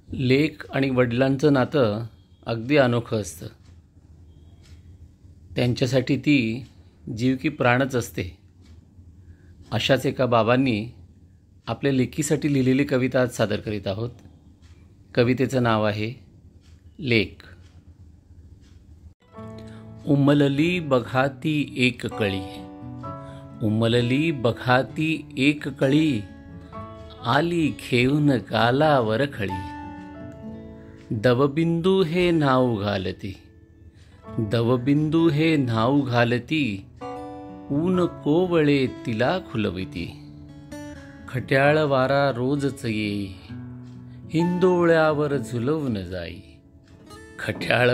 लेक आणि वडिलांचं नातं अगदी अनोखं असतं. त्यांच्यासाठी ती जीव की प्राणच असते. अशाच एका बाबांनी आपल्या लेकीसाठी लिहिलेली कविता आज सादर करीत आहोत. कवितेचं नाव आहे लेक. उमलली बघाती एक कळी, उमलली बघाती एक कळी, आली घेऊन गालावर खळी. दवबिंदू हे नाव घालती, दवबिंदू हे नाव घालती, ऊन कोवळे तिला खुलविती. खट्याळ वारा रोजच येई, हिंदोळ्यावर झुलवून जाई. खट्याळ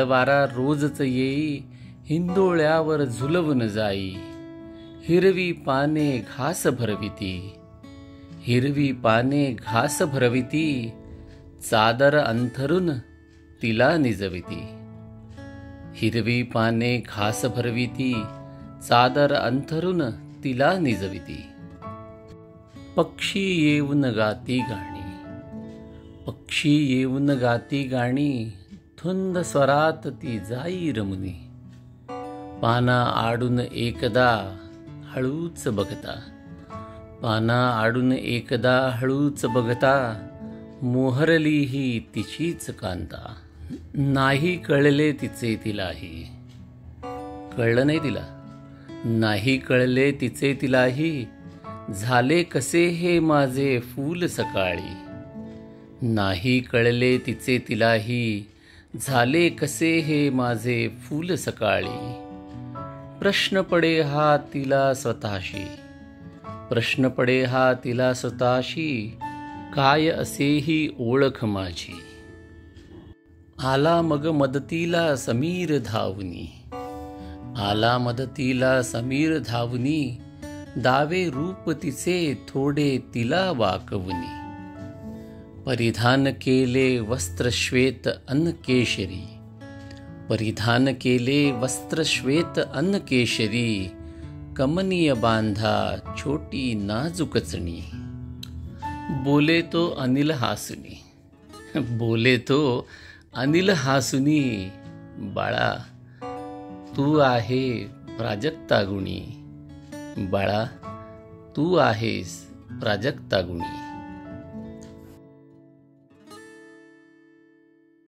वारा रोजच येई, हिंदोळ्यावर झुलवून जाई. हिरवी पाने घास भरविती, हिरवी पाने घास भरविती, चादर अंथरून तिला निजविती. हिरवी पाने घास भरविती, चादर अंथरून तिला निजविती. पक्षी येऊन गाती गाणी, पक्षी येऊन गाती गाणी, धुंद स्वरात ती जाई रमुनी. पाना आडून एकदा हळूच बघता, पाना आडून एकदा हळूच बघता, मोहरली ही तिचीच कांता. नाही कळले तिचे तिलाही, कळलं नाही तिला, नाही कळले तिचे तिलाही, झाले कसे हे माझे फूल सकाळी. नाही कळले तिचे तिलाही, झाले कसे हे माझे फूल सकाळी. प्रश्न पडे हा तिला स्वतःशी, प्रश्न पडे हा तिला स्वतःशी, काय असेही ओळख माझी. आला मग मदतीला समीर धावनी, आला मदतीला समीर धावनी, दावे रूप तिचे थोडे तिला वाकवनी. परिधान केले वस्त्र श्वेत अन केशरी, परिधान केले वस्त्र श्वेत अन केशरी, कमनीय बांधा छोटी नाजूक चणी. बोले तो अनिल हासुनी, बोले तो अनिल हासुनी, बाळा तू आहे प्राजक्ता गुणी. बाळा तू आहेस प्राजक्ता गुणी.